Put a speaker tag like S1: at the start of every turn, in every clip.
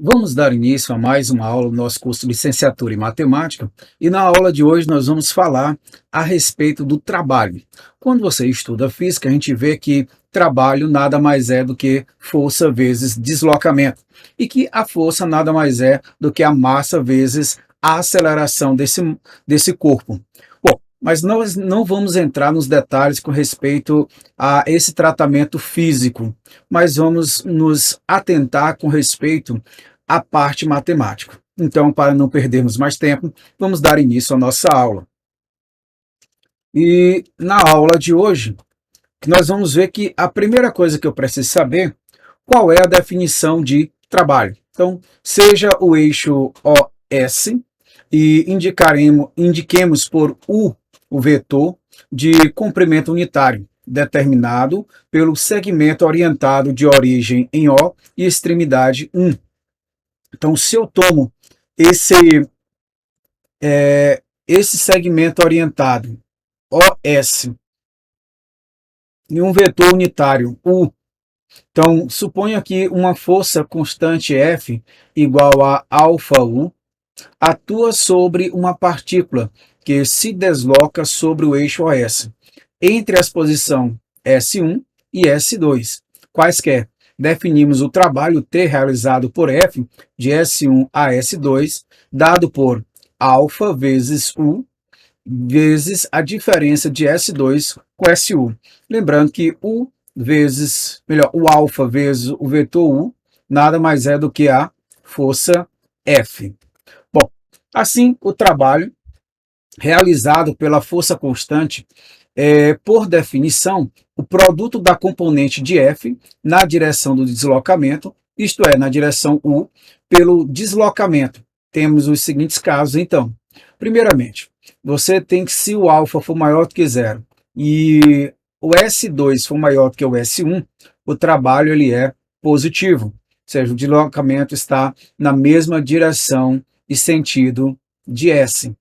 S1: Vamos dar início a mais uma aula do nosso curso de Licenciatura em Matemática e na aula de hoje nós vamos falar a respeito do trabalho. Quando você estuda física, a gente vê que trabalho nada mais é do que força vezes deslocamento e que a força nada mais é do que a massa vezes a aceleração desse corpo. Bom, mas nós não vamos entrar nos detalhes com respeito a esse tratamento físico, mas vamos nos atentar com respeito a parte matemática. Então, para não perdermos mais tempo, vamos dar início à nossa aula. E na aula de hoje, nós vamos ver que a primeira coisa que eu preciso saber, qual é a definição de trabalho. Então, seja o eixo OS e indiquemos por U o vetor de comprimento unitário, determinado pelo segmento orientado de origem em O e extremidade 1. Então, se eu tomo esse, esse segmento orientado, OS, em um vetor unitário, U, então suponha que uma força constante F igual a αU atua sobre uma partícula que se desloca sobre o eixo OS, entre as posições S1 e S2, quaisquer. Definimos o trabalho T realizado por F de S1 a S2, dado por alfa vezes U, vezes a diferença de S2 com SU. Lembrando que o alfa vezes o vetor U, nada mais é do que a força F. Bom, assim, o trabalho realizado pela força constante por definição, o produto da componente de F na direção do deslocamento, isto é, na direção U, pelo deslocamento. Temos os seguintes casos, então. Primeiramente, você tem que, se o alfa for maior do que zero e o S2 for maior do que o S1, o trabalho ele é positivo, ou seja, o deslocamento está na mesma direção e sentido de S.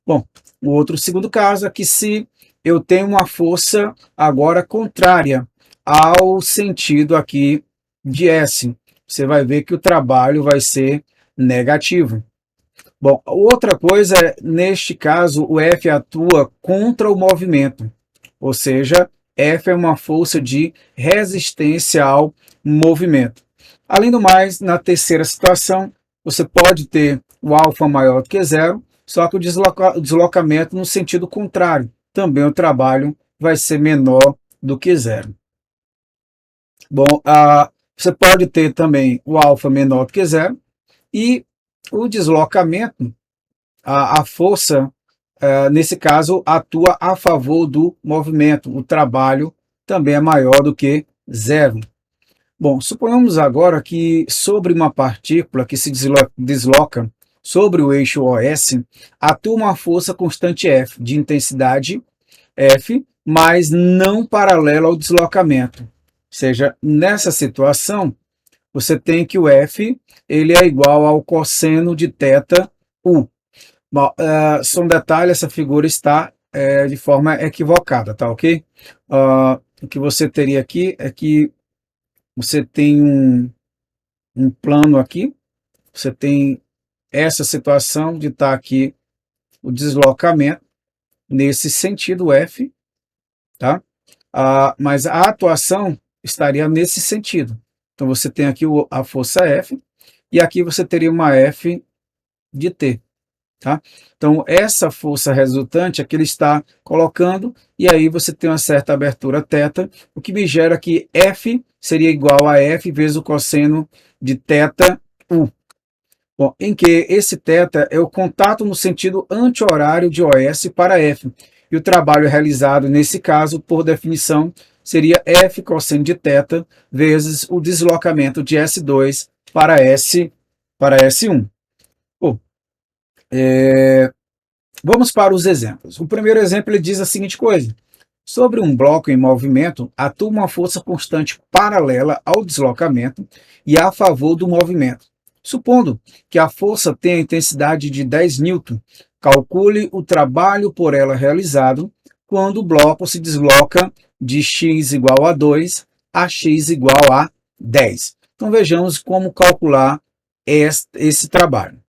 S1: Bom, o outro segundo caso é que se eu tenho uma força agora contrária ao sentido aqui de S, você vai ver que o trabalho vai ser negativo. Bom, outra coisa é, neste caso, o F atua contra o movimento, ou seja, F é uma força de resistência ao movimento. Além do mais, na terceira situação, você pode ter o alfa maior do que zero, só que o deslocamento no sentido contrário. Também o trabalho vai ser menor do que zero. Bom, você pode ter também o alfa menor do que zero e o deslocamento, a força, nesse caso, atua a favor do movimento. O trabalho também é maior do que zero. Bom, suponhamos agora que sobre uma partícula que se desloca sobre o eixo OS, atua uma força constante F, de intensidade F, mas não paralela ao deslocamento. Ou seja, nessa situação, você tem que o F ele é igual ao cosseno de θ U. Bom, só um detalhe, essa figura está de forma equivocada, tá ok? O que você teria aqui é que você tem um plano aqui, você tem essa situação de estar aqui o deslocamento nesse sentido F, tá? Mas a atuação estaria nesse sentido. Então você tem aqui a força F e aqui você teria uma F de T. Tá? Então, essa força resultante é que ele está colocando, e aí você tem uma certa abertura θ, o que me gera que F seria igual a F vezes o cosseno de θ U. Bom, em que esse θ é o contato no sentido anti-horário de OS para F. E o trabalho realizado nesse caso, por definição, seria F cosseno de θ vezes o deslocamento de S2 para S1. Bom, vamos para os exemplos. O primeiro exemplo ele diz a seguinte coisa: sobre um bloco em movimento, atua uma força constante paralela ao deslocamento e a favor do movimento. Supondo que a força tenha intensidade de 10 newton, calcule o trabalho por ela realizado quando o bloco se desloca de x igual a 2 a x igual a 10. Então vejamos como calcular esse trabalho.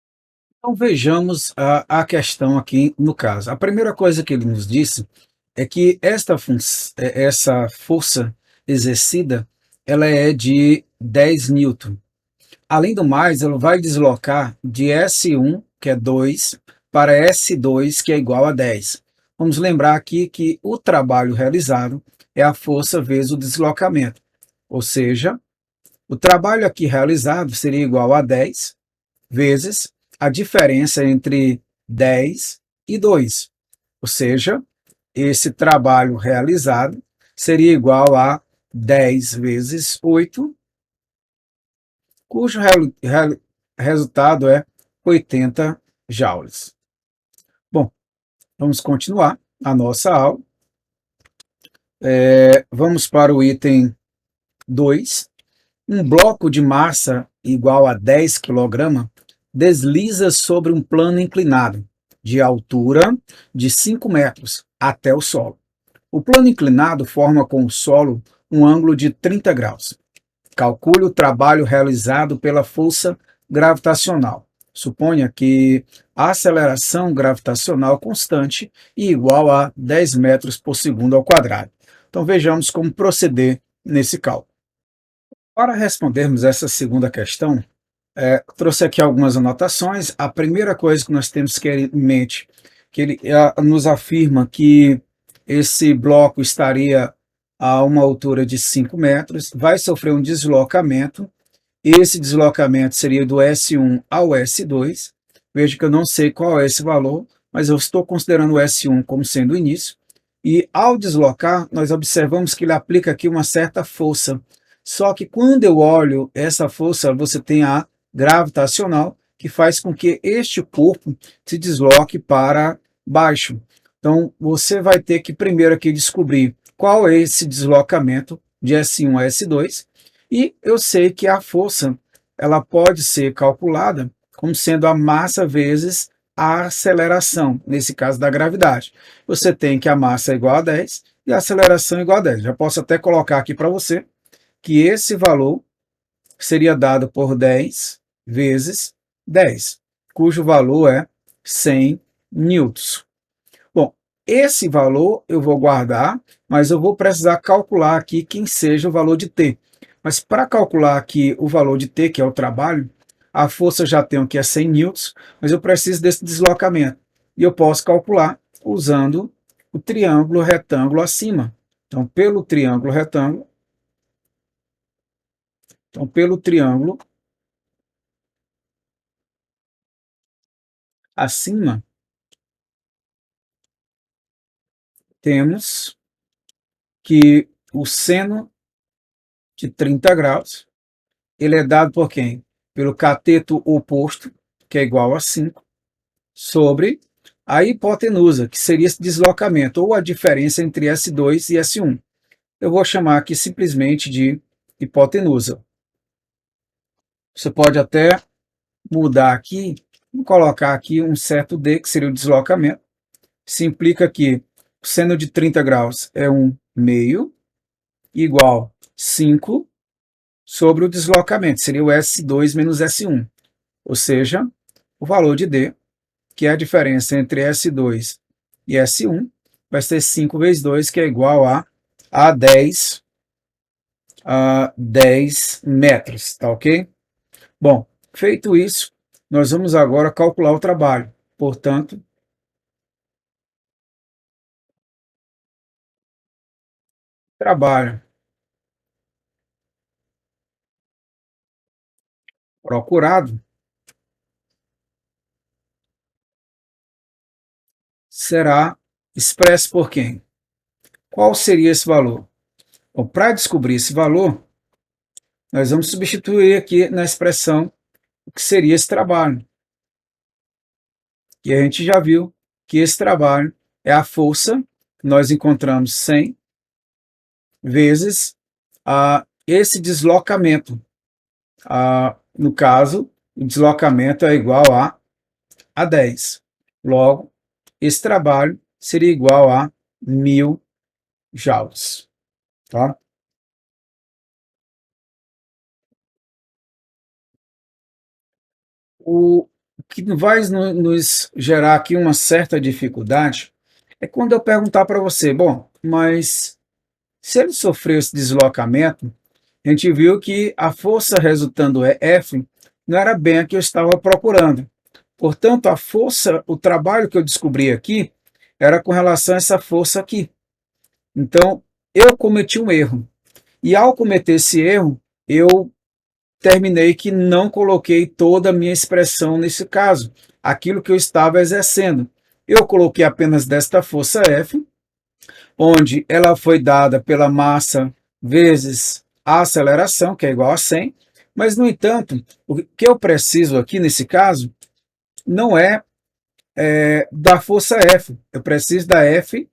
S1: Então vejamos a questão aqui no caso. A primeira coisa que ele nos disse é que essa força exercida ela é de 10 newton. Além do mais, ela vai deslocar de S1, que é 2, para S2, que é igual a 10. Vamos lembrar aqui que o trabalho realizado é a força vezes o deslocamento. Ou seja, o trabalho aqui realizado seria igual a 10 vezes a diferença entre 10 e 2. Ou seja, esse trabalho realizado seria igual a 10 vezes 8, cujo resultado é 80 joules. Bom, vamos continuar a nossa aula. Vamos para o item 2. Um bloco de massa igual a 10 kg desliza sobre um plano inclinado, de altura de 5 metros, até o solo. O plano inclinado forma com o solo um ângulo de 30 graus. Calcule o trabalho realizado pela força gravitacional. Suponha que a aceleração gravitacional constante e igual a 10 metros por segundo ao quadrado. Então vejamos como proceder nesse cálculo. Para respondermos essa segunda questão, trouxe aqui algumas anotações. A primeira coisa que nós temos que ter em mente, que ele nos afirma que esse bloco estaria a uma altura de 5 metros, vai sofrer um deslocamento. Esse deslocamento seria do S1 ao S2. Veja que eu não sei qual é esse valor, mas eu estou considerando o S1 como sendo o início. E ao deslocar, nós observamos que ele aplica aqui uma certa força. Só que quando eu olho essa força, você tem a gravitacional, que faz com que este corpo se desloque para baixo. Então, você vai ter que primeiro aqui descobrir qual é esse deslocamento de S1 a S2, e eu sei que a força ela pode ser calculada como sendo a massa vezes a aceleração, nesse caso da gravidade. Você tem que a massa é igual a 10 e a aceleração é igual a 10. Já posso até colocar aqui para você que esse valor seria dado por 10 vezes 10, cujo valor é 100 newtons. Bom, esse valor eu vou guardar, mas eu vou precisar calcular aqui quem seja o valor de T. Mas para calcular aqui o valor de T, que é o trabalho, a força eu já tenho que é 100 newtons, mas eu preciso desse deslocamento. E eu posso calcular usando o triângulo retângulo acima. Então, pelo triângulo acima, temos que o seno de 30 graus, ele é dado por quem? Pelo cateto oposto, que é igual a 5, sobre a hipotenusa, que seria esse deslocamento, ou a diferença entre S2 e S1. Eu vou chamar aqui simplesmente de hipotenusa. Você pode até mudar aqui, colocar aqui um certo D, que seria o deslocamento. Isso implica que o seno de 30 graus é 1/2, igual 5 sobre o deslocamento, seria o S2 menos S1. Ou seja, o valor de D, que é a diferença entre S2 e S1, vai ser 5 vezes 2, que é igual a 10 metros, tá ok? Bom, feito isso, nós vamos agora calcular o trabalho. Portanto, trabalho procurado será expresso por quem? Qual seria esse valor? Bom, para descobrir esse valor, nós vamos substituir aqui na expressão o que seria esse trabalho. E a gente já viu que esse trabalho é a força que nós encontramos 100 vezes esse deslocamento. No caso, o deslocamento é igual a 10. Logo, esse trabalho seria igual a 1000 joules. Tá? O que vai nos gerar aqui uma certa dificuldade é quando eu perguntar para você, bom, mas se ele sofreu esse deslocamento, a gente viu que a força resultando é F não era bem a que eu estava procurando. Portanto, a força, o trabalho que eu descobri aqui era com relação a essa força aqui. Então, eu cometi um erro. E ao cometer esse erro, eu terminei que não coloquei toda a minha expressão nesse caso, aquilo que eu estava exercendo. Eu coloquei apenas desta força F, onde ela foi dada pela massa vezes a aceleração, que é igual a 100, mas, no entanto, o que eu preciso aqui nesse caso não é da força F, eu preciso da F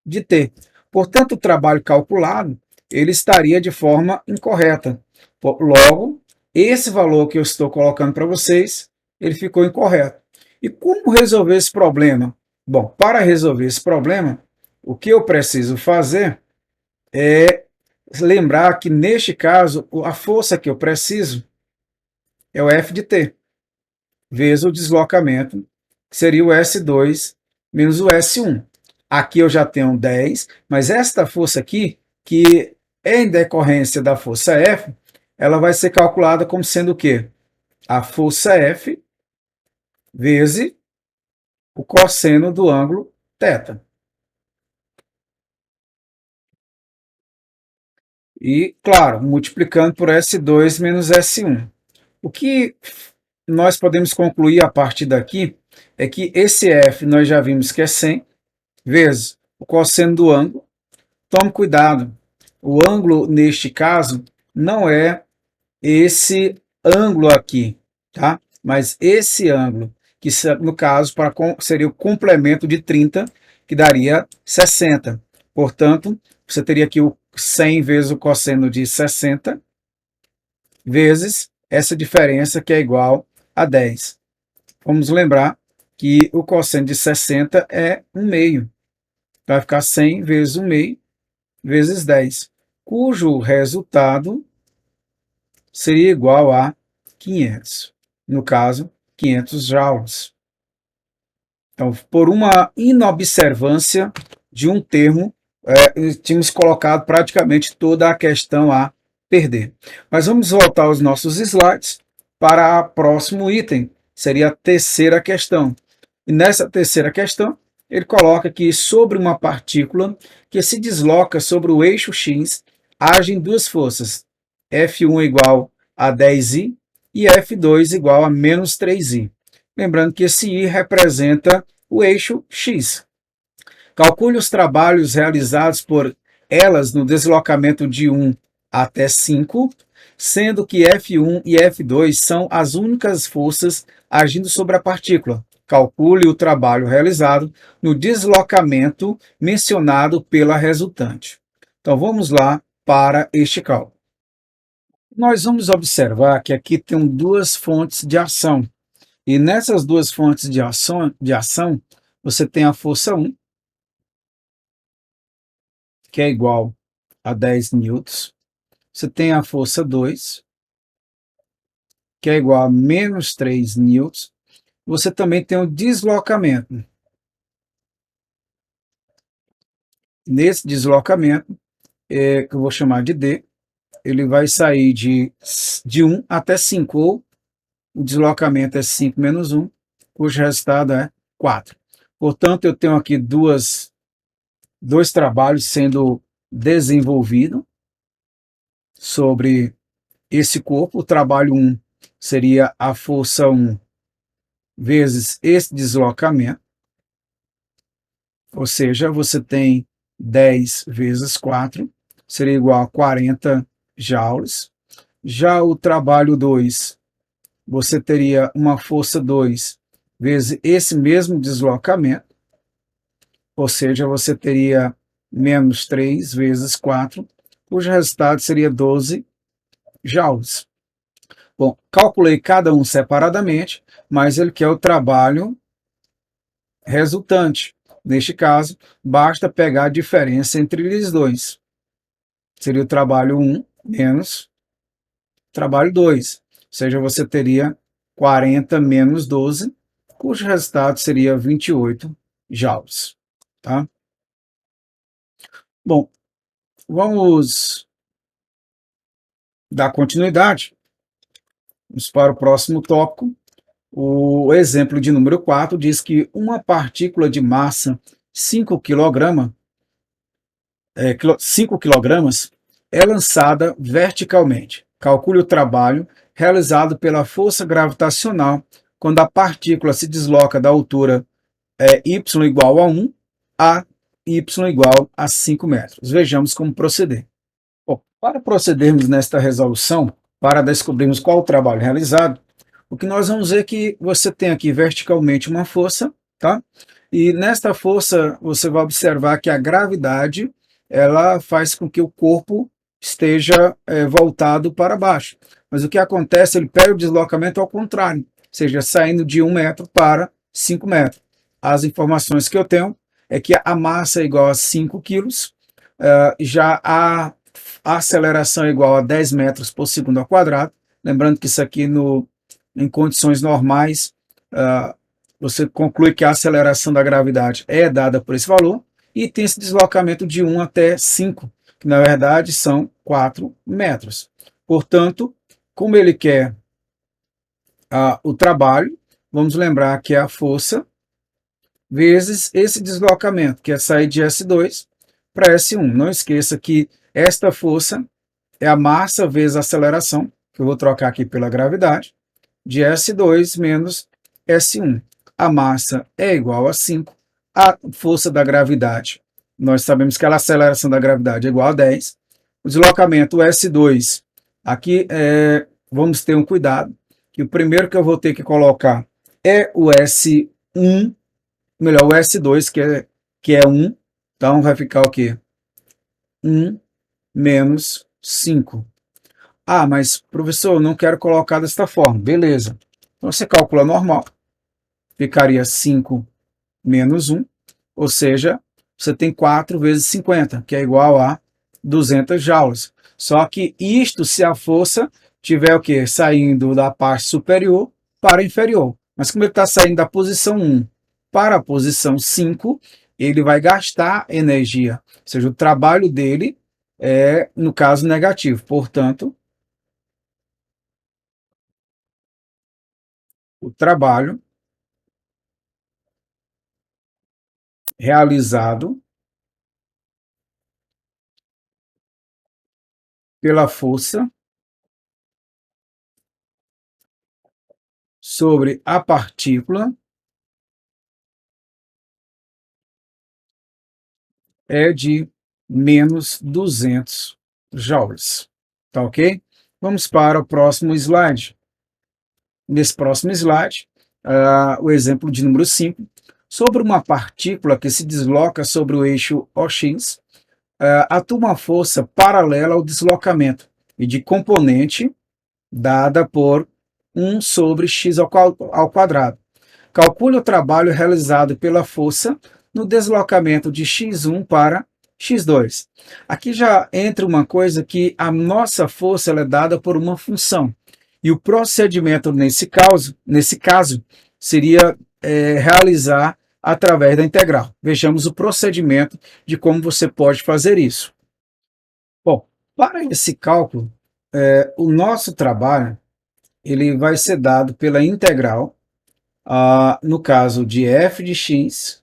S1: de T. Portanto, o trabalho calculado ele estaria de forma incorreta. Logo, esse valor que eu estou colocando para vocês, ele ficou incorreto. E como resolver esse problema? Bom, para resolver esse problema, o que eu preciso fazer é lembrar que, neste caso, a força que eu preciso é o F de T, vezes o deslocamento, que seria o S2 menos o S1. Aqui eu já tenho 10, mas esta força aqui, que é em decorrência da força F, ela vai ser calculada como sendo o quê? A força F vezes o cosseno do ângulo θ. E, claro, multiplicando por S2 menos S1. O que nós podemos concluir a partir daqui é que esse F nós já vimos que é 100 vezes o cosseno do ângulo. Tome cuidado, o ângulo neste caso não é esse ângulo aqui, tá? Mas esse ângulo, que no caso seria o complemento de 30, que daria 60. Portanto, você teria aqui o 100 vezes o cosseno de 60 vezes essa diferença que é igual a 10. Vamos lembrar que o cosseno de 60 é 1 meio. Vai ficar 100 vezes 1 meio vezes 10, cujo resultado seria igual a 500. No caso, 500 joules. Então, por uma inobservância de um termo, tínhamos colocado praticamente toda a questão a perder. Mas vamos voltar aos nossos slides para o próximo item, seria a terceira questão. E nessa terceira questão, ele coloca que sobre uma partícula que se desloca sobre o eixo X, agem duas forças, F1 igual a 10i e F2 igual a menos 3i. Lembrando que esse i representa o eixo X. Calcule os trabalhos realizados por elas no deslocamento de 1 até 5, sendo que F1 e F2 são as únicas forças agindo sobre a partícula. Calcule o trabalho realizado no deslocamento mencionado pela resultante. Então vamos lá para este cálculo. Nós vamos observar que aqui tem duas fontes de ação. E nessas duas fontes de ação você tem a força 1, que é igual a 10 newtons. Você tem a força 2, que é igual a menos 3 newtons. Você também tem o deslocamento. Nesse deslocamento, que eu vou chamar de D, ele vai sair de 1 até 5, ou o deslocamento é 5 menos 1, cujo resultado é 4. Portanto, eu tenho aqui dois trabalhos sendo desenvolvidos sobre esse corpo. O trabalho 1 seria a força 1 vezes esse deslocamento, ou seja, você tem 10 vezes 4, seria igual a 40 joules. Já o trabalho 2, você teria uma força 2 vezes esse mesmo deslocamento, ou seja, você teria menos 3 vezes 4, cujo resultado seria 12 joules. Bom, calculei cada um separadamente, mas ele quer o trabalho resultante. Neste caso, basta pegar a diferença entre eles dois. Seria o trabalho 1 menos trabalho 2. Ou seja, você teria 40 menos 12, cujo resultado seria 28 joules. Tá? Bom, vamos dar continuidade. Vamos para o próximo tópico. O exemplo de número 4 diz que uma partícula de massa 5 kg, 5 kg é lançada verticalmente. Calcule o trabalho realizado pela força gravitacional quando a partícula se desloca da altura y igual a 1 a y igual a 5 metros. Vejamos como proceder. Bom, para procedermos nesta resolução, para descobrirmos qual o trabalho realizado, o que nós vamos ver é que você tem aqui verticalmente uma força, tá? E nesta força você vai observar que a gravidade ela faz com que o corpo esteja voltado para baixo. Mas o que acontece, ele pega o deslocamento ao contrário, ou seja, saindo de 1 metro para 5 metros. As informações que eu tenho é que a massa é igual a 5 quilos, já a aceleração é igual a 10 metros por segundo ao quadrado. Lembrando que isso aqui em condições normais, você conclui que a aceleração da gravidade é dada por esse valor, e tem esse deslocamento de 1 até 5, que na verdade são 4 metros. Portanto, como ele quer o trabalho, vamos lembrar que é a força vezes esse deslocamento, que é sair de S2 para S1. Não esqueça que esta força é a massa vezes a aceleração, que eu vou trocar aqui pela gravidade, de S2 menos S1. A massa é igual a 5. A força da gravidade, nós sabemos que a aceleração da gravidade é igual a 10. O deslocamento S2, aqui vamos ter um cuidado, que o primeiro que eu vou ter que colocar é o S1, melhor, o S2, que é 1. Então vai ficar o quê? 1 menos 5. Ah, mas professor, eu não quero colocar desta forma. Beleza. Então você calcula normal. Ficaria 5 menos 1, ou seja, você tem 4 vezes 50, que é igual a 200 joules. Só que isto se a força tiver o quê? Saindo da parte superior para a inferior. Mas como ele está saindo da posição 1 para a posição 5, ele vai gastar energia. Ou seja, o trabalho dele é, no caso, negativo. Portanto, o trabalho realizado pela força sobre a partícula é de menos 200 joules. Tá ok? Vamos para o próximo slide. Nesse próximo slide, o exemplo de número 5, sobre uma partícula que se desloca sobre o eixo OX, atua uma força paralela ao deslocamento e de componente dada por 1 sobre x ao quadrado. Calcule o trabalho realizado pela força no deslocamento de x1 para x2. Aqui já entra uma coisa que a nossa força ela é dada por uma função. E o procedimento nesse caso seria realizar através da integral. Vejamos o procedimento de como você pode fazer isso. Bom, para esse cálculo, o nosso trabalho ele vai ser dado pela integral, no caso de f de x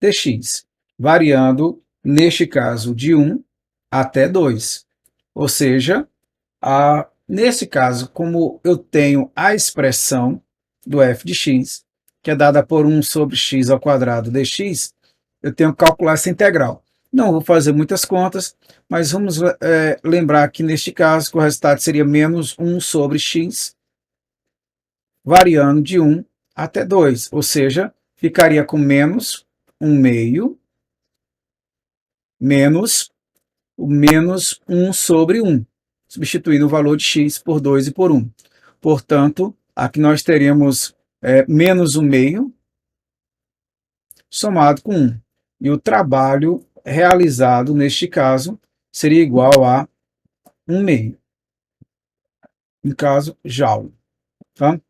S1: dx, variando, neste caso, de 1 até 2. Ou seja, nesse caso, como eu tenho a expressão do f de x, que é dada por 1 sobre x ao quadrado dx, eu tenho que calcular essa integral. Não vou fazer muitas contas, mas vamos lembrar que neste caso o resultado seria menos 1 sobre x, variando de 1 até 2, ou seja, ficaria com menos 1 meio, menos o menos 1 sobre 1, substituindo o valor de x por 2 e por 1. Portanto, aqui nós teríamos menos 1 meio somado com 1. E o trabalho realizado, neste caso, seria igual a 1 meio. no caso, joule. Tá?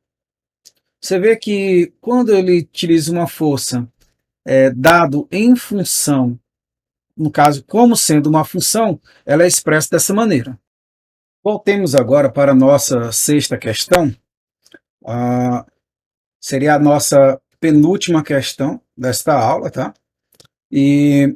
S1: Você vê que quando ele utiliza uma força dado em função, no caso, como sendo uma função, ela é expressa dessa maneira. Voltemos agora para a nossa sexta questão. Seria a nossa penúltima questão desta aula, tá? E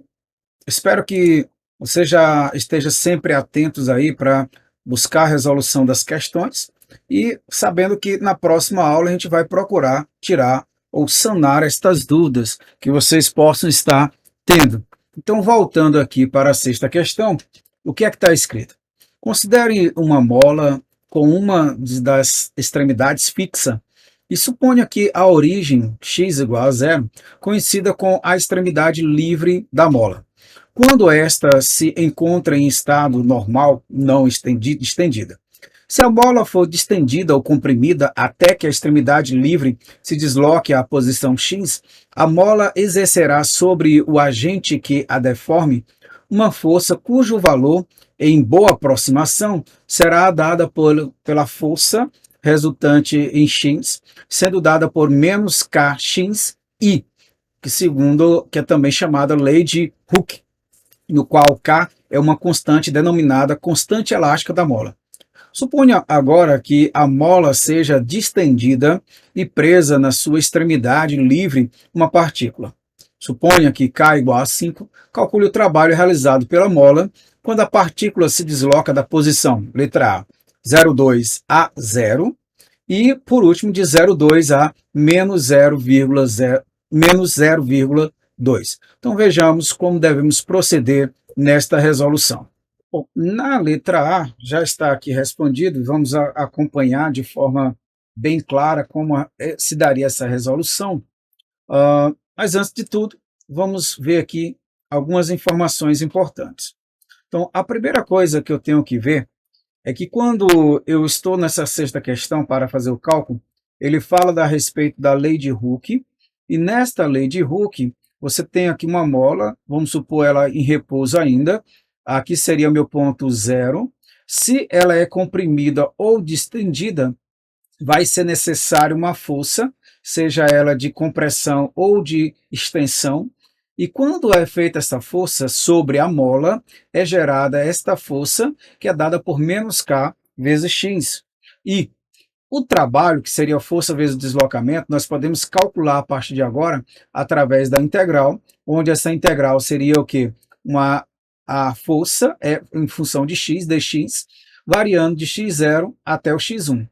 S1: espero que você já esteja sempre atentos aí para buscar a resolução das questões e sabendo que na próxima aula a gente vai procurar tirar ou sanar estas dúvidas que vocês possam estar tendo. Então, voltando aqui para a sexta questão, o que é que está escrito? Considere uma mola com uma das extremidades fixa e suponha que a origem x igual a zero coincida com a extremidade livre da mola. Quando esta se encontra em estado normal não estendida. Se a mola for distendida ou comprimida até que a extremidade livre se desloque à posição x, a mola exercerá sobre o agente que a deforme uma força cujo valor, em boa aproximação, será dada pela força resultante em x, sendo dada por menos kx i, que é também chamada lei de Hooke, no qual K é uma constante denominada constante elástica da mola. Suponha agora que a mola seja distendida e presa na sua extremidade livre uma partícula. Suponha que K igual a 5, calcule o trabalho realizado pela mola quando a partícula se desloca da posição, letra A, 0,2 a 0, e, por último, de 0,2 a menos 0,2. Então, vejamos como devemos proceder nesta resolução. Bom, na letra A, já está aqui respondido, vamos acompanhar de forma bem clara como se daria essa resolução. Mas, antes de tudo, vamos ver aqui algumas informações importantes. Então, a primeira coisa que eu tenho que ver é que quando eu estou nessa sexta questão para fazer o cálculo, ele fala a respeito da lei de Hooke, e nesta lei de Hooke, você tem aqui uma mola, vamos supor ela em repouso ainda, aqui seria o meu ponto zero. Se ela é comprimida ou distendida, vai ser necessário uma força, seja ela de compressão ou de extensão, e quando é feita essa força sobre a mola, é gerada esta força, que é dada por menos K vezes X. E o trabalho, que seria a força vezes o deslocamento, nós podemos calcular a partir de agora através da integral, onde essa integral seria o quê? A força é em função de x, dx, variando de x0 até o x1.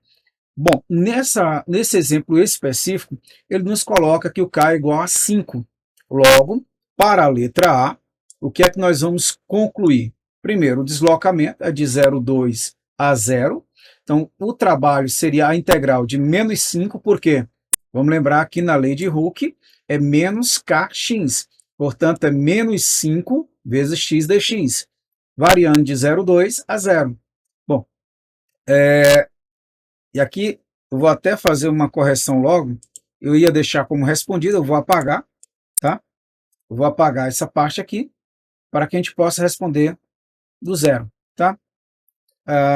S1: Bom, nesse exemplo específico, ele nos coloca que o K é igual a 5. Logo, para a letra A, o que é que nós vamos concluir? Primeiro, o deslocamento é de 0,2 a 0. Então, o trabalho seria a integral de menos 5, porque, vamos lembrar que na lei de Hooke é menos kx. Portanto, é menos 5 vezes x dx, variando de 0,2 a 0. Bom, e aqui eu vou até fazer uma correção logo. Eu ia deixar como respondido, eu vou apagar, tá? Eu vou apagar essa parte aqui para que a gente possa responder do zero, tá?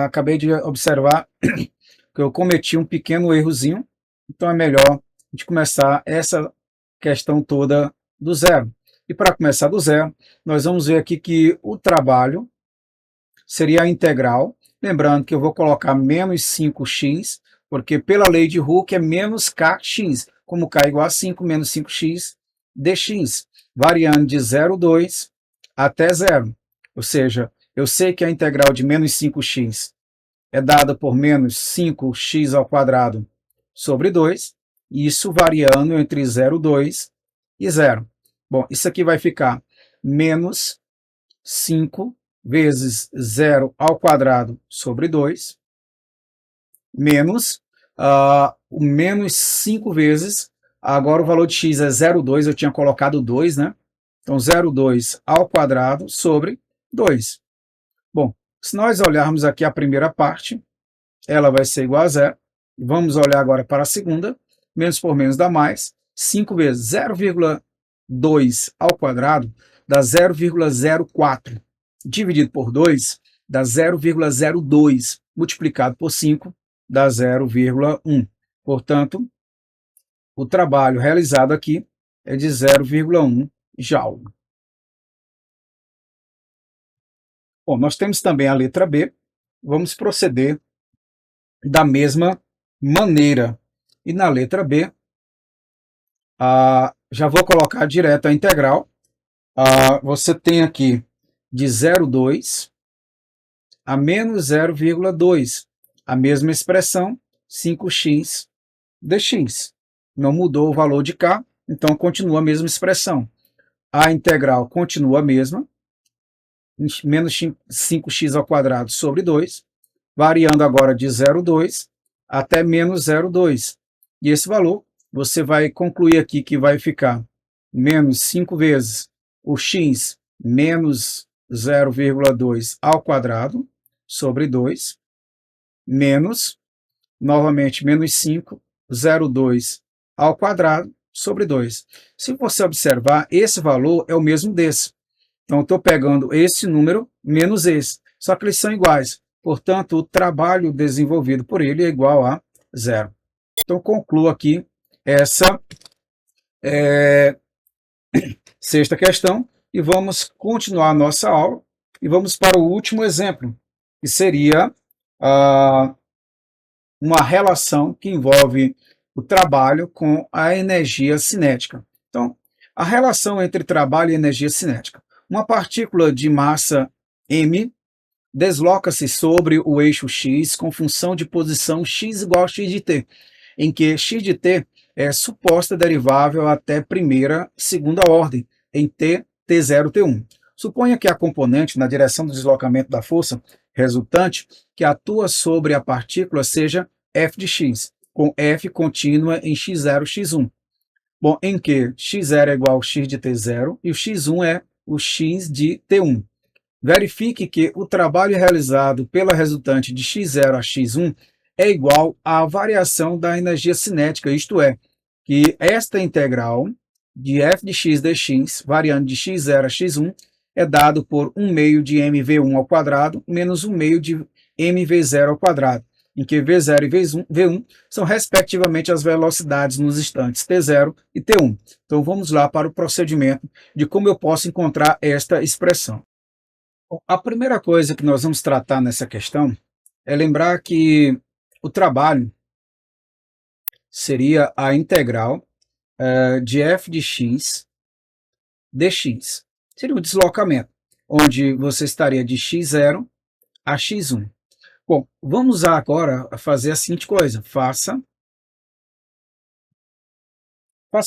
S1: Acabei de observar que eu cometi um pequeno errozinho, então é melhor a gente começar essa questão toda do zero. E para começar do zero, nós vamos ver aqui que o trabalho seria a integral, lembrando que eu vou colocar menos 5x, porque pela lei de Hooke é menos kx, como k igual a 5, menos 5x dx, variando de 0,2 até 0. Ou seja, eu sei que a integral de menos 5x é dada por menos 5x ao quadrado sobre 2, isso variando entre 0,2 e 0. Bom, isso aqui vai ficar menos 5 vezes 0 ao quadrado sobre 2, menos o menos 5 vezes, agora o valor de x é 0,2, eu tinha colocado 2, né? Então, 0,2 ao quadrado sobre 2. Bom, se nós olharmos aqui a primeira parte, ela vai ser igual a 0. Vamos olhar agora para a segunda. Menos por menos dá mais. 5 vezes 0,2 ao quadrado dá 0,04. Dividido por 2 dá 0,02. Multiplicado por 5 dá 0,1. Portanto, o trabalho realizado aqui é de 0,1 joule. Bom, nós temos também a letra B. Vamos proceder da mesma maneira. E na letra B, já vou colocar direto a integral. Você tem aqui de 0,2 a menos 0,2. A mesma expressão, 5x dx. Não mudou o valor de k, então continua a mesma expressão. A integral continua a mesma, menos 5x ao quadrado sobre 2, variando agora de 0,2 até menos 0,2. E esse valor, você vai concluir aqui que vai ficar menos 5 vezes o x menos 0,2 ao quadrado sobre 2, menos, novamente, menos 5, 0,2 ao quadrado sobre 2. Se você observar, esse valor é o mesmo desse. Então, estou pegando esse número menos esse, só que eles são iguais. Portanto, o trabalho desenvolvido por ele é igual a 0. Então, concluo aqui essa sexta questão e vamos continuar a nossa aula e vamos para o último exemplo, que seria uma relação que envolve o trabalho com a energia cinética. Então, a relação entre trabalho e energia cinética. Uma partícula de massa m desloca-se sobre o eixo x com função de posição x igual a x de t, em que x de t é suposta derivável até primeira e segunda ordem, em t, t0, t1. Suponha que a componente na direção do deslocamento da força resultante que atua sobre a partícula seja f de x, com f contínua em x0, x1. Bom, em que x0 é igual a x de t0 e o x1 é o x de t1. Verifique que o trabalho realizado pela resultante de x0 a x1 é igual à variação da energia cinética, isto é, que esta integral de f de x dx, variando de x0 a x1, é dado por 1 meio de mv1 ao quadrado menos 1 meio de mv0 ao quadrado, em que v0 e v1 são respectivamente as velocidades nos instantes t0 e t1. Então vamos lá para o procedimento de como eu posso encontrar esta expressão. A primeira coisa que nós vamos tratar nessa questão é lembrar que o trabalho seria a integral de f de x dx. Seria um deslocamento, onde você estaria de x0 a x1. Bom, vamos agora fazer a seguinte coisa. Faça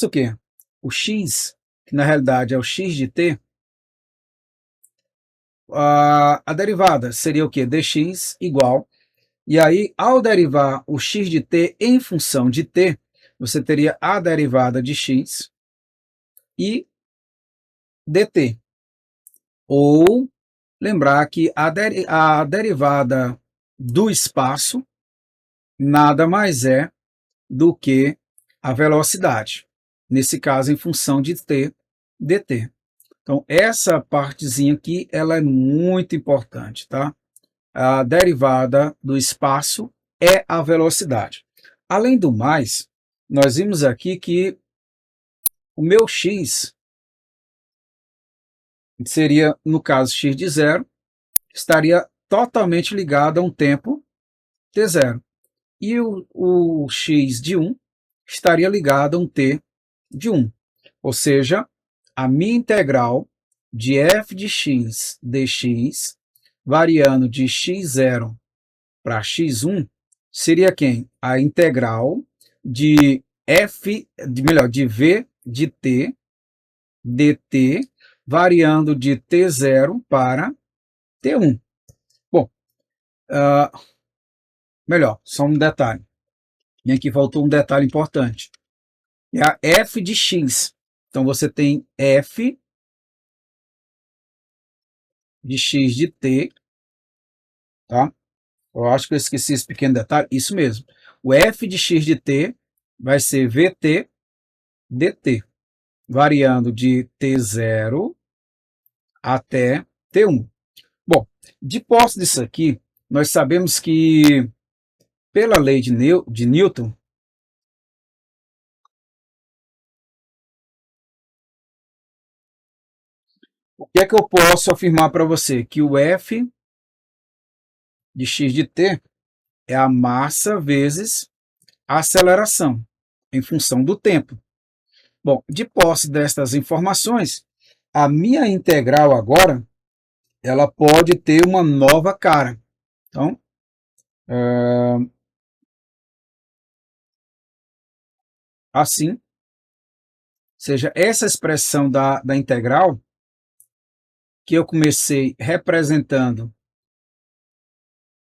S1: o quê? O x, que na realidade é o x de t, a derivada seria o quê? Dx igual. E aí, ao derivar o x de t em função de t, você teria a derivada de x e dt. Ou lembrar que a derivada do espaço nada mais é do que a velocidade. Nesse caso, em função de t, dt. Então, essa partezinha aqui, ela é muito importante, tá? A derivada do espaço é a velocidade. Além do mais, nós vimos aqui que o meu x seria, no caso, x de 0, estaria totalmente ligado a um tempo t0. E o x de 1 estaria ligado a um t de 1. Ou seja, a minha integral de f de x dx, variando de x0 para x1, seria quem? A integral de de v de t dt, variando de t0 para t1. Bom, melhor, só um detalhe. E aqui faltou um detalhe importante. É a f de x. Então, você tem f de x de t, tá? Eu acho que eu esqueci esse pequeno detalhe. Isso mesmo. O f de x de t vai ser vt dt, variando de t0 até t1. Bom, de posse disso aqui, nós sabemos que pela lei de Newton, o que é que eu posso afirmar para você? Que o F de x de t é a massa vezes a aceleração, em função do tempo. Bom, de posse destas informações, a minha integral agora, ela pode ter uma nova cara. Então, assim, seja, essa expressão da integral, que eu comecei representando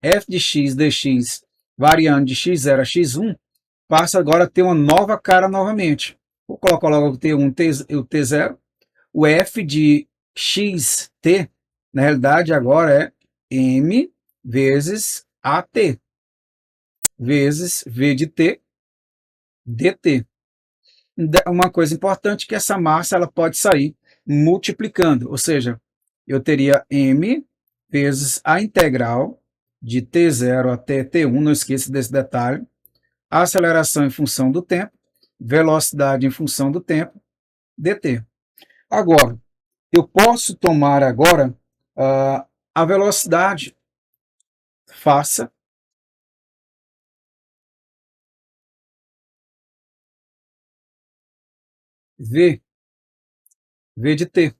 S1: f de x dx variando de x0 a x1, passa agora a ter uma nova cara novamente. Vou colocar logo o T1 o T0. O f de xt, na realidade, agora é m vezes at, vezes v de t dt. Uma coisa importante é que essa massa ela pode sair multiplicando, ou seja, eu teria m vezes a integral de t0 até t1, não esqueça desse detalhe, aceleração em função do tempo, velocidade em função do tempo, dt. Agora, eu posso tomar agora a velocidade, faça v de t,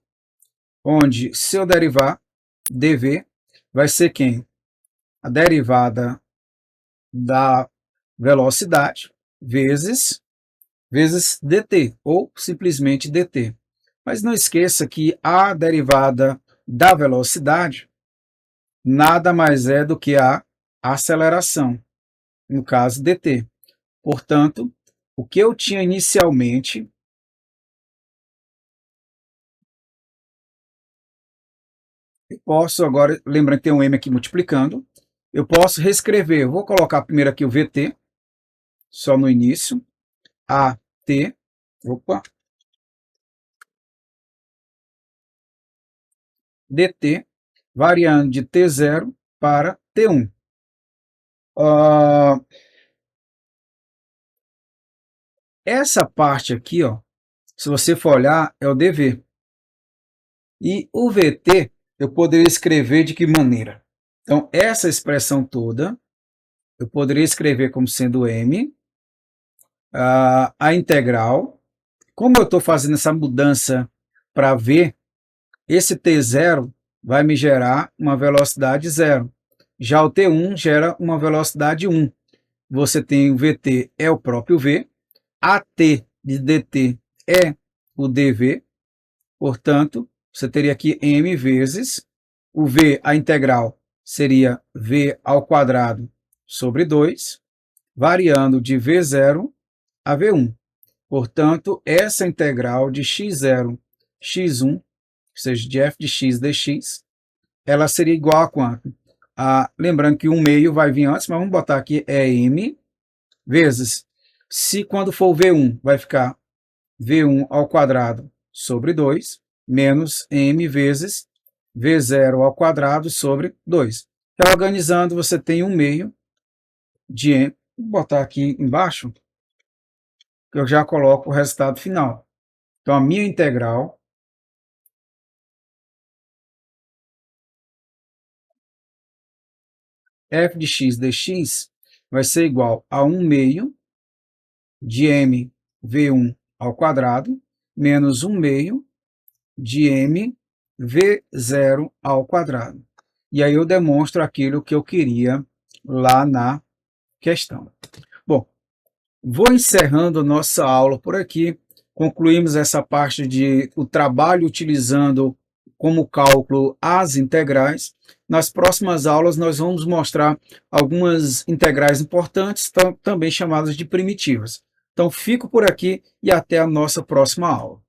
S1: onde se eu derivar dv, vai ser quem? A derivada da velocidade vezes dt, ou simplesmente dt. Mas não esqueça que a derivada da velocidade nada mais é do que a aceleração, no caso dt. Portanto, o que eu tinha inicialmente, eu posso agora, lembrando que tem um m aqui multiplicando, eu posso reescrever, eu vou colocar primeiro aqui o vt, só no início, at, opa, dt, variando de t0 para t1. Essa parte aqui, ó, se você for olhar, é o dv. E o vt eu poderia escrever de que maneira? Então, essa expressão toda, eu poderia escrever como sendo m, a integral. Como eu estou fazendo essa mudança para v, esse t0 vai me gerar uma velocidade 0. Já o t1 gera uma velocidade 1. Você tem o vt, é o próprio v, at de dt é o dv, portanto, você teria aqui m vezes o v, a integral seria v ao quadrado sobre 2, variando de v0 a v1. Portanto, essa integral de x0, x1, ou seja, de f de x dx, ela seria igual a quanto? Lembrando que 1/2 vai vir antes, mas vamos botar aqui é m vezes, se quando for v1 vai ficar v1 ao quadrado sobre 2, menos m vezes v0 ao quadrado sobre 2. Reorganizando, você tem 1/2 de m. Vou botar aqui embaixo, que eu já coloco o resultado final. Então, a minha integral f de x dx vai ser igual a 1/2 de m v1 ao quadrado menos 1/2 de m v0 ao quadrado. E aí eu demonstro aquilo que eu queria lá na questão. Bom, vou encerrando nossa aula por aqui. Concluímos essa parte de o trabalho utilizando como cálculo as integrais. Nas próximas aulas nós vamos mostrar algumas integrais importantes, também chamadas de primitivas. Então fico por aqui e até a nossa próxima aula.